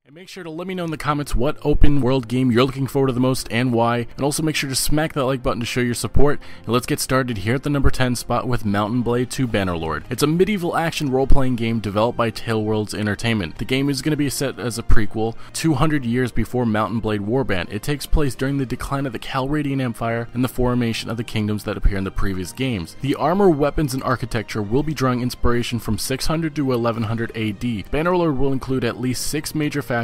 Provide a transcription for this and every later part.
And make sure to let me know in the comments what open world game you're looking forward to the most and why, and also make sure to smack that like button to show your support. And let's get started here at the number 10 spot with Mount & Blade II Bannerlord. It's a medieval action role-playing game developed by Tailworlds Entertainment. The game is going to be set as a prequel 200 years before Mount & Blade Warband. It takes place during the decline of the Calradian Empire and the formation of the kingdoms that appear in the previous games. The armor, weapons, and architecture will be drawing inspiration from 600 to 1100 AD. Bannerlord will include at least 6 major factions,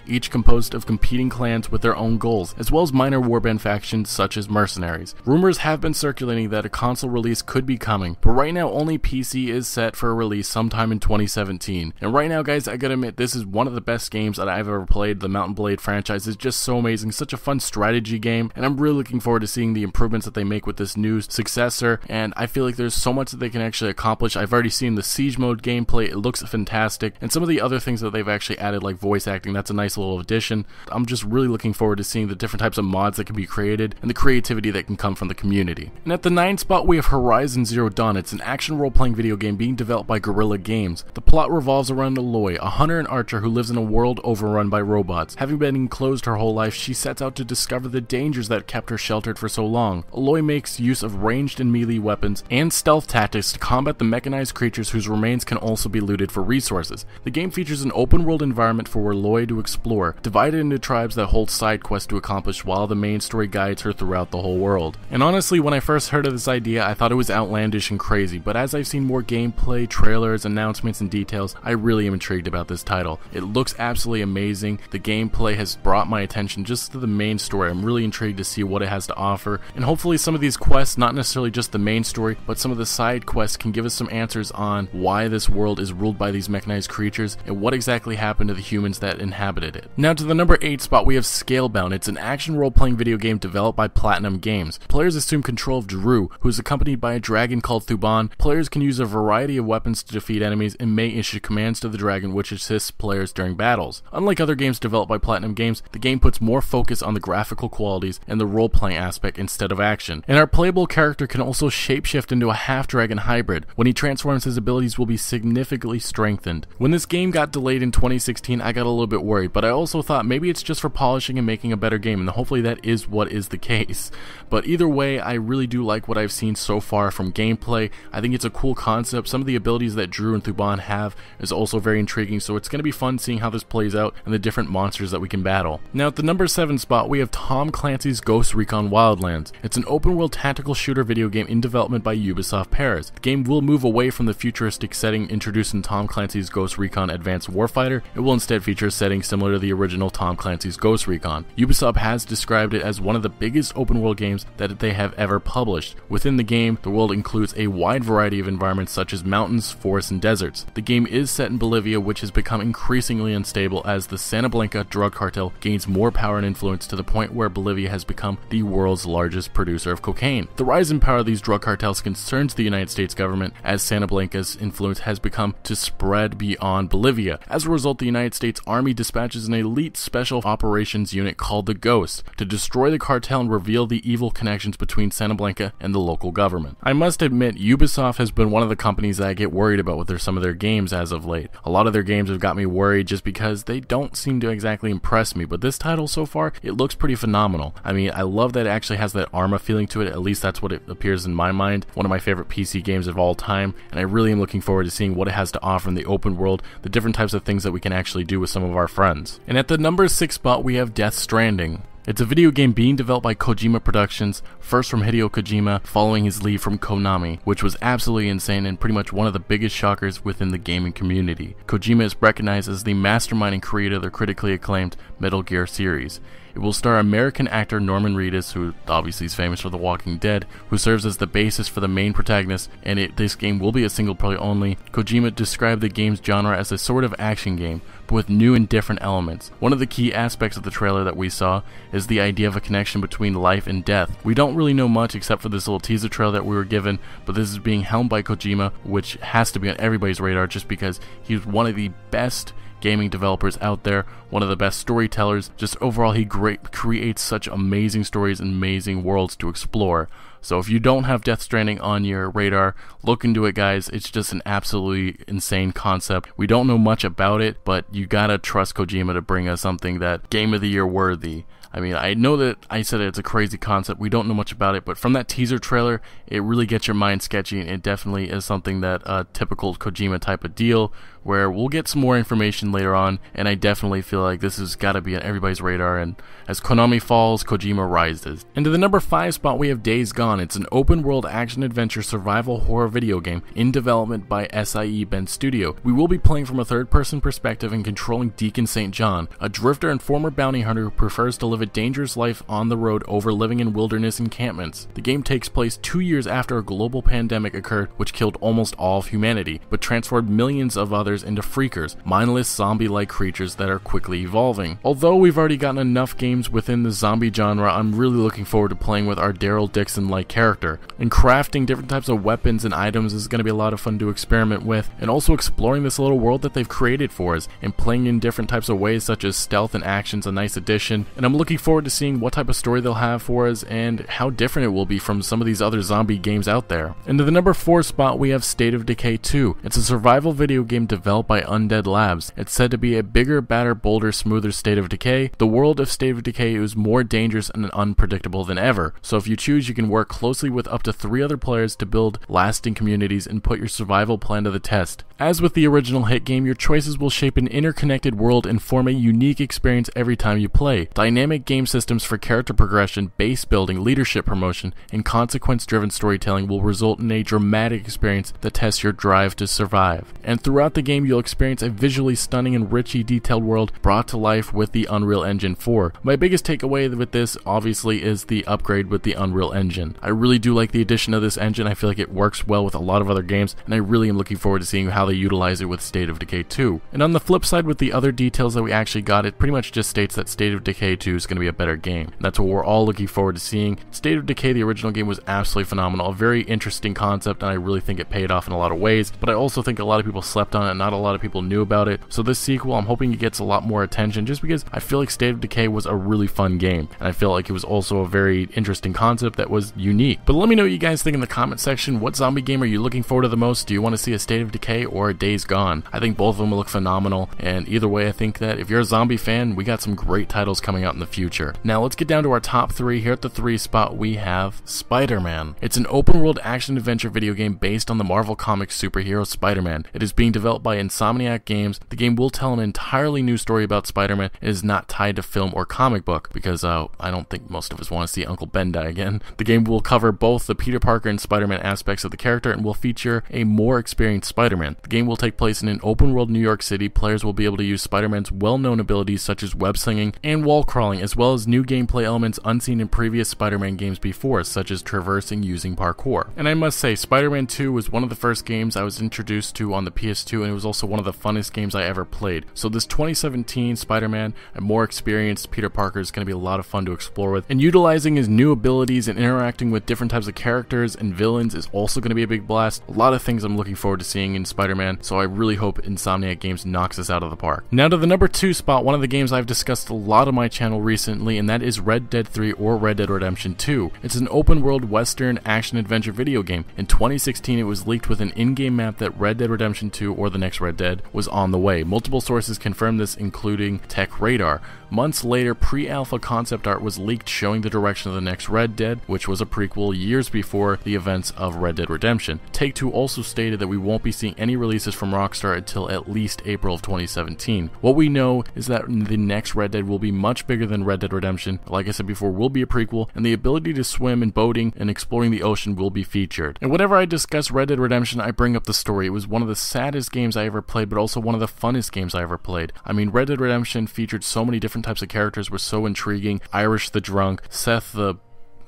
each composed of competing clans with their own goals, as well as minor warband factions such as mercenaries. Rumors have been circulating that a console release could be coming, but right now only PC is set for a release sometime in 2017. And right now, guys, I gotta admit, this is one of the best games that I've ever played. The Mount & Blade franchise is just so amazing, such a fun strategy game, and I'm really looking forward to seeing the improvements that they make with this new successor, and I feel like there's so much that they can actually accomplish. I've already seen the siege mode gameplay, it looks fantastic, and some of the other things that they've actually added, like voice acting, that's a nice little addition. I'm just really looking forward to seeing the different types of mods that can be created and the creativity that can come from the community. And at the 9th spot, we have Horizon Zero Dawn. It's an action role-playing video game being developed by Guerrilla Games. The plot revolves around Aloy, a hunter and archer who lives in a world overrun by robots. Having been enclosed her whole life, she sets out to discover the dangers that kept her sheltered for so long. Aloy makes use of ranged and melee weapons and stealth tactics to combat the mechanized creatures whose remains can also be looted for resources. The game features an open-world environment for Aloy to explore, divided into tribes that hold side quests to accomplish while the main story guides her throughout the whole world. And honestly, when I first heard of this idea, I thought it was outlandish and crazy, but as I've seen more gameplay, trailers, announcements, and details, I really am intrigued about this title. It looks absolutely amazing. The gameplay has brought my attention just to the main story. I'm really intrigued to see what it has to offer, and hopefully some of these quests, not necessarily just the main story, but some of the side quests can give us some answers on why this world is ruled by these mechanized creatures and what exactly happened to the humans that inhabited it. Now to the number 8 spot, we have Scalebound. It's an action role-playing video game developed by Platinum Games. Players assume control of Drew, who is accompanied by a dragon called Thuban. Players can use a variety of weapons to defeat enemies and may issue commands to the dragon which assists players during battles. Unlike other games developed by Platinum Games, the game puts more focus on the graphical qualities and the role-playing aspect instead of action. And our playable character can also shapeshift into a half-dragon hybrid. When he transforms, his abilities will be significantly strengthened. When this game got delayed in 2016, I got a little bit worried, but I also thought maybe it's just for polishing and making a better game, and hopefully that is what is the case. But either way, I really do like what I've seen so far from gameplay. I think it's a cool concept. Some of the abilities that Drew and Thuban have is also very intriguing, so it's going to be fun seeing how this plays out and the different monsters that we can battle. Now at the number 7 spot, we have Tom Clancy's Ghost Recon Wildlands. It's an open world tactical shooter video game in development by Ubisoft Paris. The game will move away from the futuristic setting introduced in Tom Clancy's Ghost Recon Advanced Warfighter. It will instead feature a setting similar to the original Tom Clancy's Ghost Recon. Ubisoft has described it as one of the biggest open world games that they have ever published. Within the game, the world includes a wide variety of environments such as mountains, forests, and deserts. The game is set in Bolivia, which has become increasingly unstable as the Santa Blanca drug cartel gains more power and influence to the point where Bolivia has become the world's largest producer of cocaine. The rise in power of these drug cartels concerns the United States government as Santa Blanca's influence has become to spread beyond Bolivia. As a result, the United States Army dispatches an elite special operations unit called the Ghost to destroy the cartel and reveal the evil connections between Santa Blanca and the local government. I must admit, Ubisoft has been one of the companies that I get worried about with some of their games as of late. A lot of their games have got me worried just because they don't seem to exactly impress me, but this title so far, it looks pretty phenomenal. I mean, I love that it actually has that Arma feeling to it, at least that's what it appears in my mind. One of my favorite PC games of all time, and I really am looking forward to seeing what it has to offer in the open world, the different types of things that we can actually do with some of our friends. And at the number 6 spot, we have Death Stranding. It's a video game being developed by Kojima Productions, first from Hideo Kojima, following his leave from Konami, which was absolutely insane and pretty much one of the biggest shockers within the gaming community. Kojima is recognized as the mastermind and creator of the critically acclaimed Metal Gear series. It will star American actor Norman Reedus, who obviously is famous for The Walking Dead, who serves as the basis for the main protagonist, and this game will be a single player only. Kojima described the game's genre as a sort of action game, but with new and different elements. One of the key aspects of the trailer that we saw is the idea of a connection between life and death. We don't really know much except for this little teaser trailer that we were given, but this is being helmed by Kojima, which has to be on everybody's radar just because he's one of the best gaming developers out there, one of the best storytellers. Just overall, he creates such amazing stories and amazing worlds to explore. So if you don't have Death Stranding on your radar, look into it, guys. It's just an absolutely insane concept. We don't know much about it, but you gotta trust Kojima to bring us something that Game of the Year worthy. I mean, I know that I said it's a crazy concept, we don't know much about it, but from that teaser trailer, it really gets your mind sketchy, and it definitely is something that a typical Kojima type of deal, where we'll get some more information later on, and I definitely feel like this has got to be on everybody's radar, and as Konami falls, Kojima rises. Into the number 5 spot, we have Days Gone. It's an open-world action-adventure survival horror video game in development by SIE Bend Studio. We will be playing from a third-person perspective and controlling Deacon St. John, a drifter and former bounty hunter who prefers to live a dangerous life on the road over living in wilderness encampments. The game takes place 2 years after a global pandemic occurred which killed almost all of humanity, but transformed millions of others into freakers, mindless zombie-like creatures that are quickly evolving. Although we've already gotten enough games within the zombie genre, I'm really looking forward to playing with our Daryl Dixon-like character. And crafting different types of weapons and items is going to be a lot of fun to experiment with, and also exploring this little world that they've created for us, and playing in different types of ways such as stealth and action's a nice addition, and I'm looking forward to seeing what type of story they'll have for us and how different it will be from some of these other zombie games out there. Into the number 4 spot, we have State of Decay 2. It's a survival video game developed by Undead Labs. It's said to be a bigger, badder, bolder, smoother State of Decay. The world of State of Decay is more dangerous and unpredictable than ever, so if you choose, you can work closely with up to 3 other players to build lasting communities and put your survival plan to the test. As with the original hit game, your choices will shape an interconnected world and form a unique experience every time you play. Dynamic game systems for character progression, base building, leadership promotion, and consequence-driven storytelling will result in a dramatic experience that tests your drive to survive. And throughout the game, you'll experience a visually stunning and richly detailed world brought to life with the Unreal Engine 4. My biggest takeaway with this, obviously, is the upgrade with the Unreal Engine. I really do like the addition of this engine. I feel like it works well with a lot of other games, and I really am looking forward to seeing how they utilize it with State of Decay 2. And on the flip side, with the other details that we actually got, it pretty much just states that State of Decay 2 is going to be a better game. And that's what we're all looking forward to seeing. State of Decay, the original game, was absolutely phenomenal. A very interesting concept, and I really think it paid off in a lot of ways, but I also think a lot of people slept on it, and not a lot of people knew about it. So this sequel, I'm hoping it gets a lot more attention, just because I feel like State of Decay was a really fun game, and I feel like it was also a very interesting concept that was unique. But let me know what you guys think in the comment section. What zombie game are you looking forward to the most? Do you want to see a State of Decay or a Days Gone? I think both of them look phenomenal, and either way, I think that if you're a zombie fan, we got some great titles coming out in the future. Now let's get down to our top 3. Here at the 3 spot, we have Spider-Man. It's an open-world action-adventure video game based on the Marvel Comics superhero Spider-Man. It is being developed by Insomniac Games. The game will tell an entirely new story about Spider-Man. It is not tied to film or comic book, because I don't think most of us want to see Uncle Ben die again. The game will cover both the Peter Parker and Spider-Man aspects of the character, and will feature a more experienced Spider-Man. The game will take place in an open-world New York City. Players will be able to use Spider-Man's well-known abilities such as web slinging and wall crawling, as well as new gameplay elements unseen in previous Spider-Man games before, such as traversing using parkour. And I must say, Spider-Man 2 was one of the first games I was introduced to on the PS2, and it was also one of the funnest games I ever played. So this 2017 Spider-Man, a more experienced Peter Parker, is going to be a lot of fun to explore with, and utilizing his new abilities and interacting with different types of characters and villains is also going to be a big blast. A lot of things I'm looking forward to seeing in Spider-Man, so I really hope Insomniac Games knocks us out of the park. Now to the number 2 spot, one of the games I've discussed a lot on my channel recently, and that is Red Dead 3 or Red Dead Redemption 2. It's an open-world western action-adventure video game. In 2016, it was leaked with an in-game map that Red Dead Redemption 2, or the next Red Dead, was on the way. Multiple sources confirmed this, including Tech Radar. Months later, pre-alpha concept art was leaked showing the direction of the next Red Dead, which was a prequel years before the events of Red Dead Redemption. Take-Two also stated that we won't be seeing any releases from Rockstar until at least April of 2017. What we know is that the next Red Dead will be much bigger than Red Dead Redemption. Like I said before, will be a prequel, and the ability to swim and boating and exploring the ocean will be featured. And whenever I discuss Red Dead Redemption, I bring up the story. It was one of the saddest games I ever played, but also one of the funnest games I ever played. I mean, Red Dead Redemption featured so many different types of characters, were so intriguing. Irish the drunk, Seth the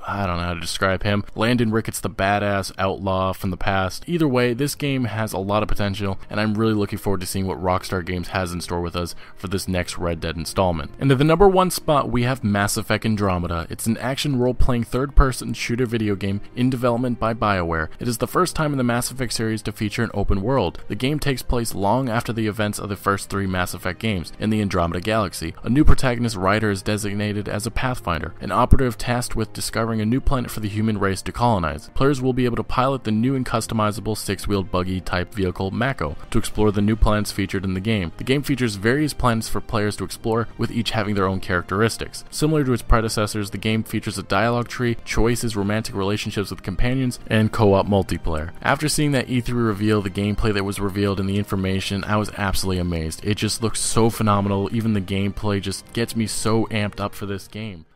I don't know how to describe him. Landon Ricketts, the badass outlaw from the past. Either way, this game has a lot of potential, and I'm really looking forward to seeing what Rockstar Games has in store with us for this next Red Dead installment. And at the number 1 spot, we have Mass Effect Andromeda. It's an action role-playing third-person shooter video game in development by BioWare. It is the first time in the Mass Effect series to feature an open world. The game takes place long after the events of the first 3 Mass Effect games in the Andromeda Galaxy. A new protagonist, Ryder, is designated as a Pathfinder, an operative tasked with discovering a new planet for the human race to colonize. Players will be able to pilot the new and customizable 6-wheeled buggy type vehicle Mako to explore the new planets featured in the game. The game features various planets for players to explore, with each having their own characteristics. Similar to its predecessors, the game features a dialogue tree, choices, romantic relationships with companions, and co-op multiplayer. After seeing that E3 reveal, the gameplay that was revealed in the information, I was absolutely amazed. It just looks so phenomenal. Even the gameplay just gets me so amped up for this game.